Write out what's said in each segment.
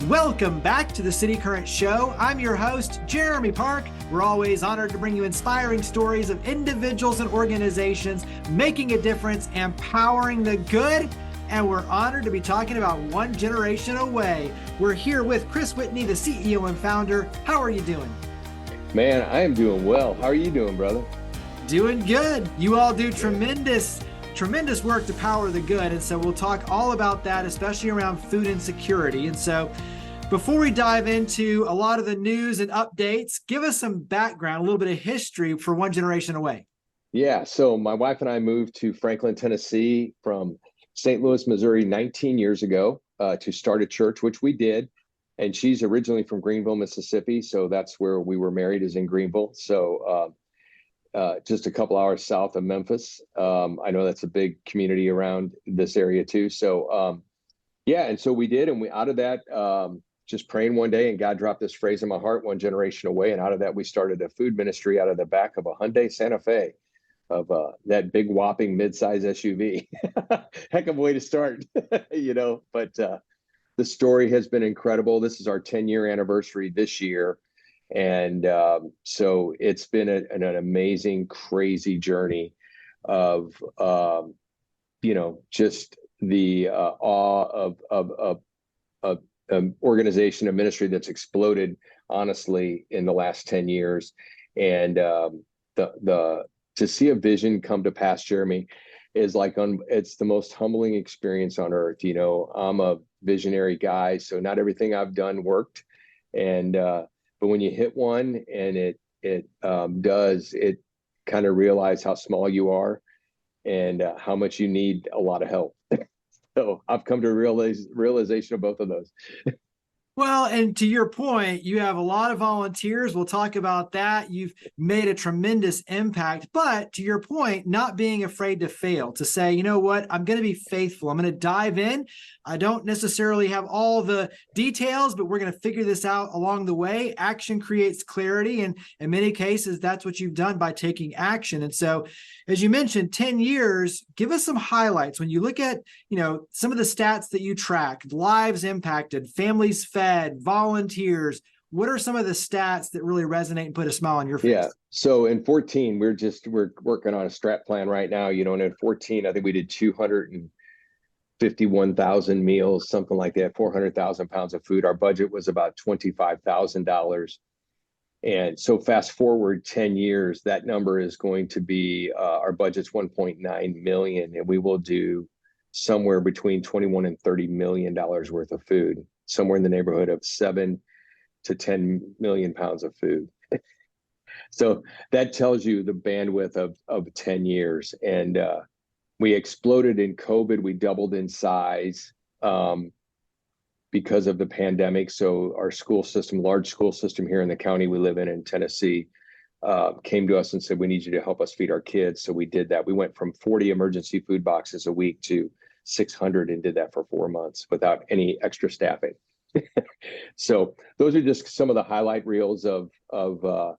Welcome back to the City Current Show. I'm your host, Jeremy Park. We're always honored to bring you inspiring stories of individuals and organizations making a difference, empowering the good. And we're honored to be talking about One Generation Away. We're here with Chris Whitney, the CEO and founder. How are you doing? Man, I am doing well. How are you doing, brother? Doing good. You all do tremendous work to power the good. And so we'll talk all about that, especially around food insecurity. And so before we dive into a lot of the news and updates, give us some background, a little bit of history for One Generation Away. Yeah, so my wife and I moved to Franklin, Tennessee from St. Louis, Missouri 19 years ago to start a church, which we did. And she's originally from Greenville, Mississippi. So that's where we were married, is in Greenville. So just a couple hours south of Memphis. I know that's a big community around this area too. So yeah, and so we did, and we out of that, just praying one day, and God dropped this phrase in my heart, One Generation Away. And out of that, we started a food ministry out of the back of a Hyundai Santa Fe, of that big whopping midsize SUV. Heck of a way to start, but the story has been incredible. This is our 10-year anniversary this year. And so it's been an amazing, crazy journey of, just the awe of organization and ministry that's exploded, honestly, in the last 10 years. And to see a vision come to pass, Jeremy, is like, it's the most humbling experience on earth. I'm a visionary guy, so not everything I've done worked. And but when you hit one and it does, it kind of realize how small you are and how much you need a lot of help. So I've come to a realization of both of those. Well, and to your point, you have a lot of volunteers. We'll talk about that. You've made a tremendous impact, but to your point, not being afraid to fail, to say, you know what, I'm going to be faithful. I'm going to dive in. I don't necessarily have all the details, but we're going to figure this out along the way. Action creates clarity. And in many cases, that's what you've done by taking action. And so, as you mentioned, 10 years, give us some highlights. When you look at, some of the stats that you track, lives impacted, families fed, volunteers, what are some of the stats that really resonate and put a smile on your face? Yeah. So in 14, we're working on a strat plan right now, and in 14, I think we did 251,000 meals, something like that, 400,000 pounds of food. Our budget was about $25,000. And so fast forward 10 years, that number is going to be, our budget's 1.9 million, and we will do somewhere between 21 and $30 million worth of food, somewhere in the neighborhood of 7 to 10 million pounds of food. So that tells you the bandwidth of 10 years. And we exploded in COVID. We doubled in size because of the pandemic. So our school system, large school system here in the county we live in Tennessee, came to us and said, we need you to help us feed our kids. So we did that. We went from 40 emergency food boxes a week to 600 and did that for 4 months without any extra staffing. So those are just some of the highlight reels of the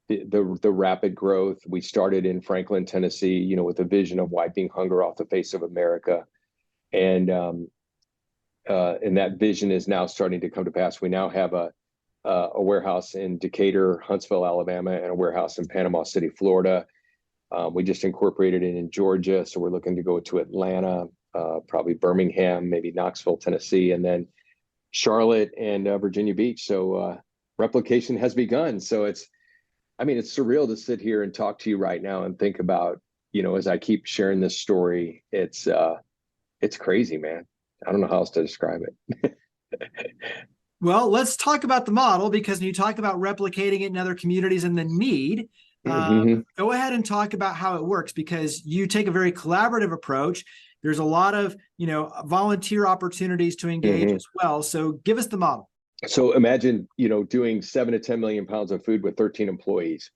rapid growth. We started in Franklin, Tennessee, with a vision of wiping hunger off the face of America. And that vision is now starting to come to pass. We now have a warehouse in Decatur, Huntsville, Alabama, and a warehouse in Panama City, Florida. We just incorporated it in Georgia, so we're looking to go to Atlanta, probably Birmingham, maybe Knoxville, Tennessee, and then Charlotte and Virginia Beach. So replication has begun. So it's surreal to sit here and talk to you right now and think about, as I keep sharing this story, it's crazy, man. I don't know how else to describe it. Well, let's talk about the model, because when you talk about replicating it in other communities and the need, go ahead and talk about how it works, because you take a very collaborative approach. There's a lot of, volunteer opportunities to engage as well. So give us the model. So imagine, doing 7 to 10 million pounds of food with 13 employees.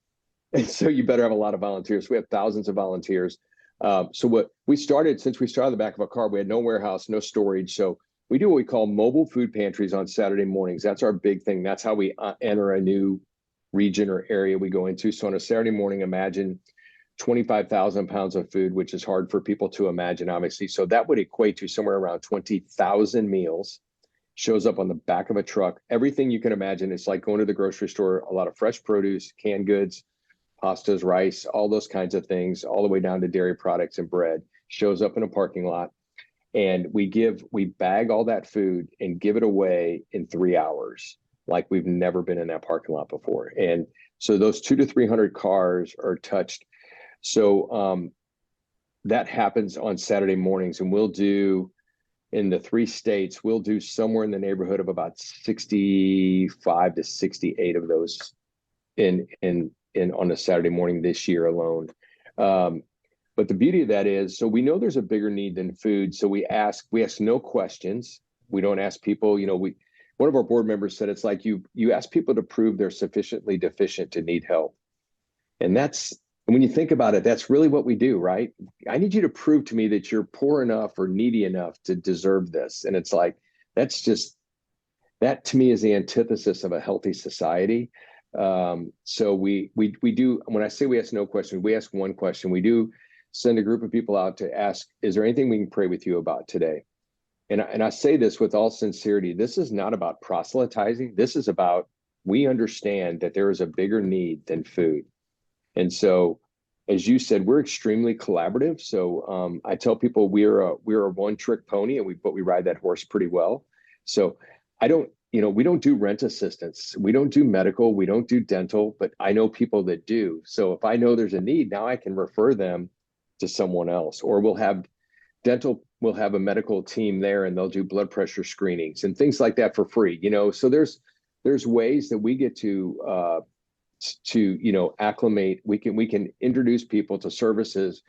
And so you better have a lot of volunteers. We have thousands of volunteers. So what we started, since we started the back of a car, we had no warehouse, no storage. So we do what we call mobile food pantries on Saturday mornings. That's our big thing. That's how we enter a new region or area we go into. So on a Saturday morning, imagine 25,000 pounds of food, which is hard for people to imagine, obviously. So that would equate to somewhere around 20,000 meals. shows up on the back of a truck. Everything you can imagine. It's like going to the grocery store, a lot of fresh produce, canned goods, pastas, rice, all those kinds of things, all the way down to dairy products and bread, shows up in a parking lot. And we bag all that food and give it away in 3 hours, like we've never been in that parking lot before. And so those 200 to 300 cars are touched. So that happens on Saturday mornings, and we'll do, in the 3 states, we'll do somewhere in the neighborhood of about 65 to 68 of those in on a Saturday morning this year alone. But the beauty of that is, so we know there's a bigger need than food. So we ask no questions. We don't ask people, one of our board members said, it's like you ask people to prove they're sufficiently deficient to need help. And when you think about it, that's really what we do, right? I need you to prove to me that you're poor enough or needy enough to deserve this. And it's like, that to me is the antithesis of a healthy society. So we do, when I say we ask no questions, we ask one question. We do send a group of people out to ask, is there anything we can pray with you about today? And I say this with all sincerity. This is not about proselytizing. This is about, we understand that there is a bigger need than food. And so, as you said, we're extremely collaborative. So I tell people we're a one-trick pony, but we ride that horse pretty well. So we don't do rent assistance. We don't do medical. We don't do dental, but I know people that do. So if I know there's a need, now I can refer them to someone else, or we'll have a medical team there, and they'll do blood pressure screenings and things like that for free. So there's ways that we get to acclimate. We can introduce people to services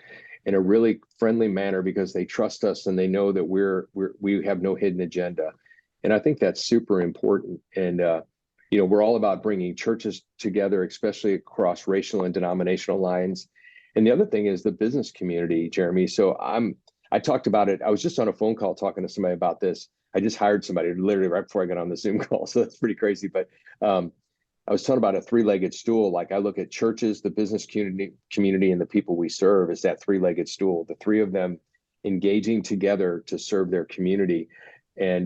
in a really friendly manner because they trust us and they know that we have no hidden agenda. And I think that's super important. And we're all about bringing churches together, especially across racial and denominational lines. And the other thing is the business community, Jeremy. So I talked about it. I was just on a phone call talking to somebody about this. I just hired somebody literally right before I got on the Zoom call. So that's pretty crazy. But I was talking about a 3-legged stool. Like, I look at churches, the business community, and the people we serve as that 3-legged stool, the 3 of them engaging together to serve their community. And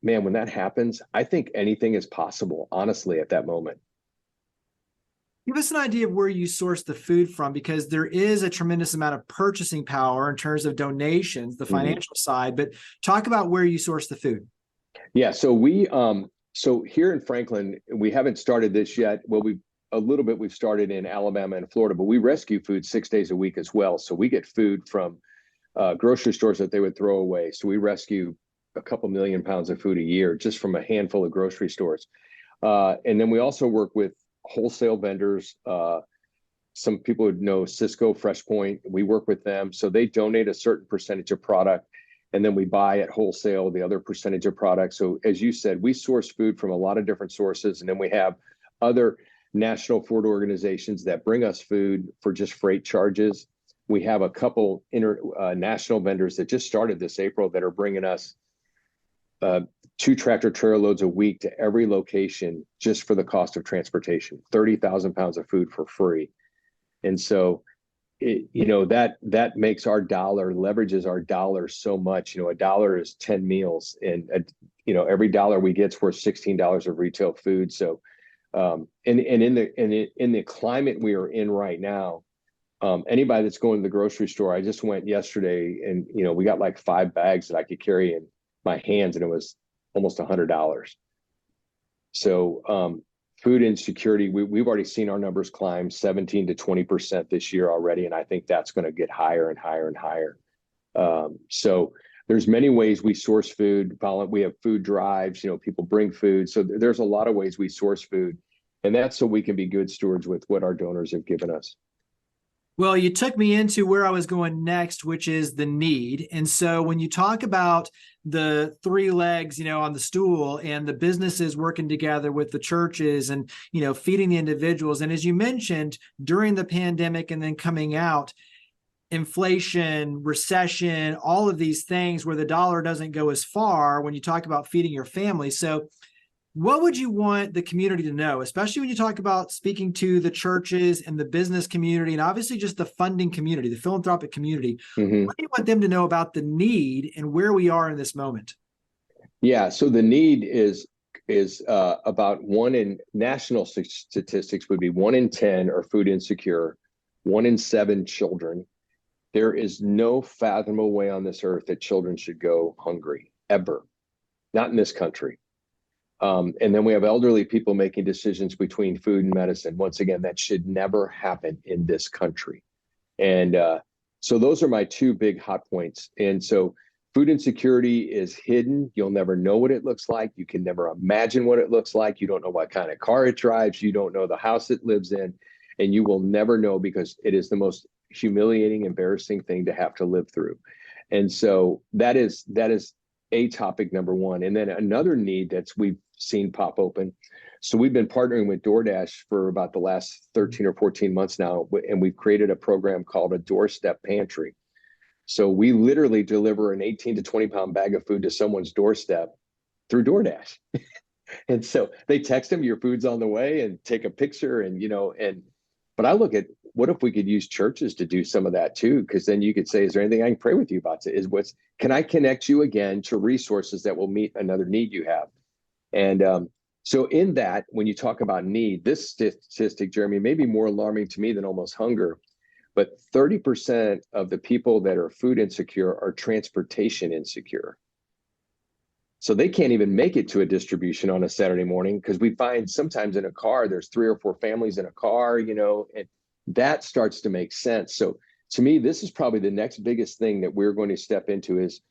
man, when that happens, I think anything is possible, honestly, at that moment. Give us an idea of where you source the food from, because there is a tremendous amount of purchasing power in terms of donations, the financial side, but talk about where you source the food. Yeah, so so here in Franklin, we haven't started this yet. Well, we've started in Alabama and Florida, but we rescue food 6 days a week as well. So we get food from grocery stores that they would throw away. So we rescue a couple million pounds of food a year just from a handful of grocery stores. And then we also work with wholesale vendors. Some people would know Cisco, Fresh Point. We work with them. So they donate a certain percentage of product, and then we buy at wholesale the other percentage of product. So as you said, we source food from a lot of different sources. And then we have other national food organizations that bring us food for just freight charges. We have a couple national vendors that just started this April that are bringing us 2 tractor trailer loads a week to every location just for the cost of transportation, 30,000 pounds of food for free. And so, that makes our dollar, leverages our dollar so much. A dollar is 10 meals, and every dollar we get is worth $16 of retail food. So, and in the climate we are in right now, anybody that's going to the grocery store, I just went yesterday, and we got like 5 bags that I could carry in my hands, and it was almost $100. So food insecurity, we've already seen our numbers climb 17 to 20% this year already, and I think that's going to get higher and higher and higher. So there's many ways we source food. We have food drives, people bring food. So there's a lot of ways we source food, and that's so we can be good stewards with what our donors have given us. Well, you took me into where I was going next, which is the need. And so when you talk about the 3 legs, on the stool, and the businesses working together with the churches and, feeding the individuals. And as you mentioned, during the pandemic and then coming out, inflation, recession, all of these things where the dollar doesn't go as far when you talk about feeding your family. So what would you want the community to know, especially when you talk about speaking to the churches and the business community, and obviously just the funding community, the philanthropic community? What do you want them to know about the need and where we are in this moment? Yeah, so the need is about one in national statistics would be 1 in 10 are food insecure, 1 in 7 children. There is no fathomable way on this earth that children should go hungry ever, not in this country. And then we have elderly people making decisions between food and medicine. Once again, that should never happen in this country. And so those are my two big hot points. And so food insecurity is hidden. You'll never know what it looks like. You can never imagine what it looks like. You don't know what kind of car it drives. You don't know the house it lives in. And you will never know because it is the most humiliating, embarrassing thing to have to live through. And so that is a topic number one. And then another need that's we've seen pop open. So we've been partnering with DoorDash for about the last 13 or 14 months now, and we've created a program called a Door Step Pantry. So we literally deliver an 18 to 20 pound bag of food to someone's doorstep through DoorDash. And so they text them, your food's on the way, and take a picture. And, but I look at what if we could use churches to do some of that too? Because then you could say, is there anything I can pray with you about? Can I connect you again to resources that will meet another need you have? And so in that, when you talk about need, this statistic, Jeremy, may be more alarming to me than almost hunger, but 30% of the people that are food insecure are transportation insecure. So they can't even make it to a distribution on a Saturday morning because we find sometimes in a car, there's 3 or 4 families in a car, and that starts to make sense. So to me, this is probably the next biggest thing that we're going to step into is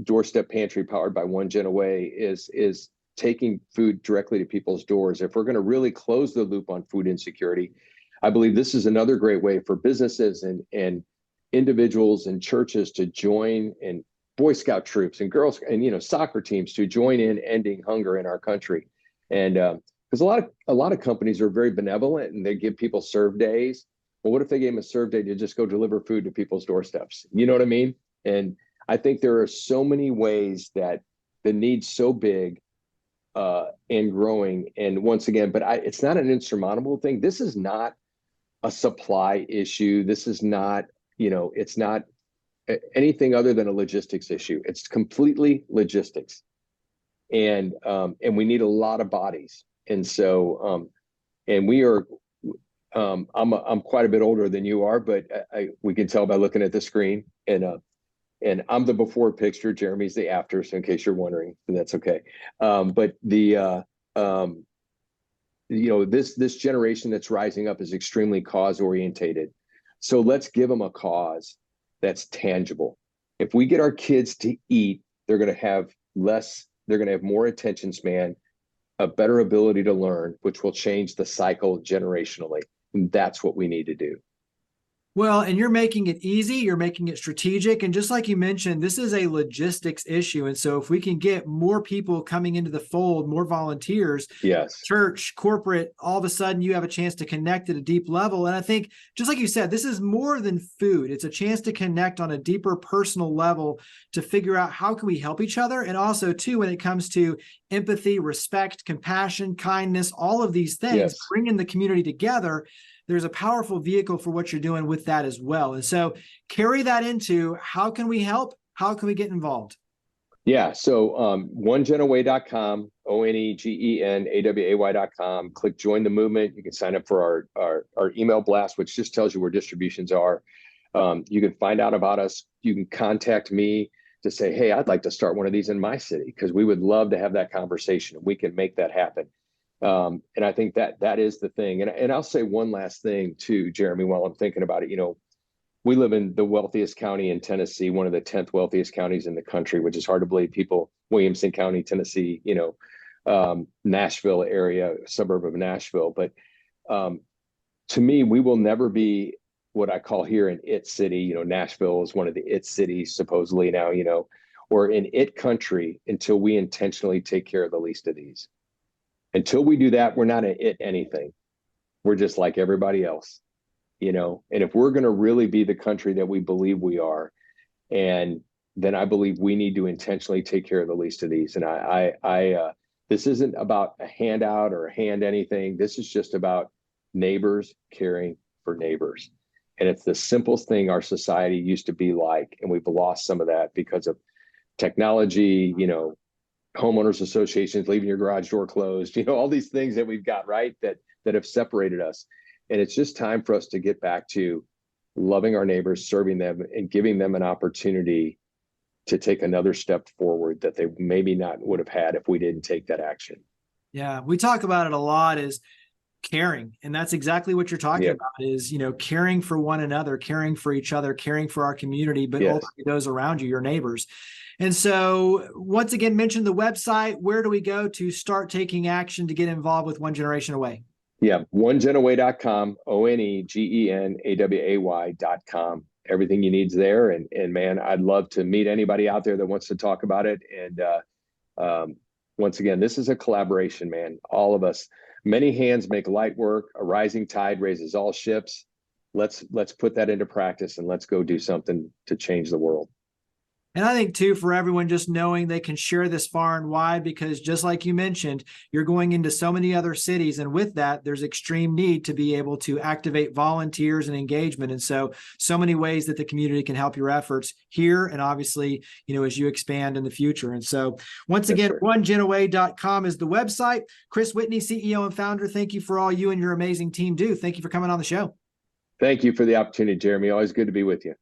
Door Step Pantry powered by OneGenAway is taking food directly to people's doors. If we're going to really close the loop on food insecurity, I believe this is another great way for businesses and individuals and churches to join, and Boy Scout troops and girls and soccer teams to join in ending hunger in our country. And because a lot of companies are very benevolent and they give people serve days. Well, what if they gave them a serve day to just go deliver food to people's doorsteps? You know what I mean? And I think there are so many ways that the need's so big and growing. And once again, but it's not an insurmountable thing. This is not a supply issue. This is not, it's not anything other than a logistics issue. It's completely logistics. And we need a lot of bodies. And so, and we are, I'm quite a bit older than you are, but we can tell by looking at the screen, and I'm the before picture. Jeremy's the after. So in case you're wondering, that's okay. But this generation that's rising up is extremely cause orientated. So let's give them a cause that's tangible. If we get our kids to eat, they're going to have more attention span, a better ability to learn, which will change the cycle generationally. And that's what we need to do. Well, and you're making it easy, you're making it strategic. And just like you mentioned, this is a logistics issue. And so if we can get more people coming into the fold, more volunteers, yes, church, corporate, all of a sudden you have a chance to connect at a deep level. And I think, just like you said, this is more than food. It's a chance to connect on a deeper personal level to figure out how can we help each other. And also too, when it comes to empathy, respect, compassion, kindness, all of these things, yes, bringing the community together, there's a powerful vehicle for what you're doing with that as well. And so carry that into how can we help? How can we get involved? Yeah. So OneGenAway.com, OneGenAway.com. Click join the movement. You can sign up for our email blast, which just tells you where distributions are. You can find out about us. You can contact me to say, hey, I'd like to start one of these in my city, because we would love to have that conversation and we can make that happen. And I think that is the thing. And I'll say one last thing too, Jeremy, while I'm thinking about it. We live in the wealthiest county in Tennessee, one of the 10th wealthiest counties in the country, which is hard to believe. Williamson County, Tennessee, Nashville area, suburb of Nashville. But to me, we will never be what I call here an it city. Nashville is one of the it cities supposedly now, or an it country until we intentionally take care of the least of these. Until we do that, we're not an it anything. We're just like everybody else, and if we're going to really be the country that we believe we are, and then I believe we need to intentionally take care of the least of these. And this isn't about a handout or a hand anything. This is just about neighbors caring for neighbors. And it's the simplest thing our society used to be like. And we've lost some of that because of technology, homeowners associations, leaving your garage door closed, all these things that we've got, right, that have separated us. And it's just time for us to get back to loving our neighbors, serving them, and giving them an opportunity to take another step forward that they maybe not would have had if we didn't take that action. Yeah, we talk about it a lot, is caring. And that's exactly what you're talking about, is, caring for one another, caring for each other, caring for our community, but ultimately those around you, your neighbors. And so once again, mention the website. Where do we go to start taking action to get involved with One Generation Away? Yeah, OneGenAway.com, OneGenAway.com. Everything you need's there. And man, I'd love to meet anybody out there that wants to talk about it. And once again, this is a collaboration, man. All of us, many hands make light work. A rising tide raises all ships. Let's put that into practice, and let's go do something to change the world. And I think too, for everyone, just knowing they can share this far and wide, because just like you mentioned, you're going into so many other cities. And with that, there's extreme need to be able to activate volunteers and engagement. And so many ways that the community can help your efforts here. And obviously, as you expand in the future. And so once again, OneGenAway.com is the website. Chris Whitney, CEO and founder, thank you for all you and your amazing team do. Thank you for coming on the show. Thank you for the opportunity, Jeremy. Always good to be with you.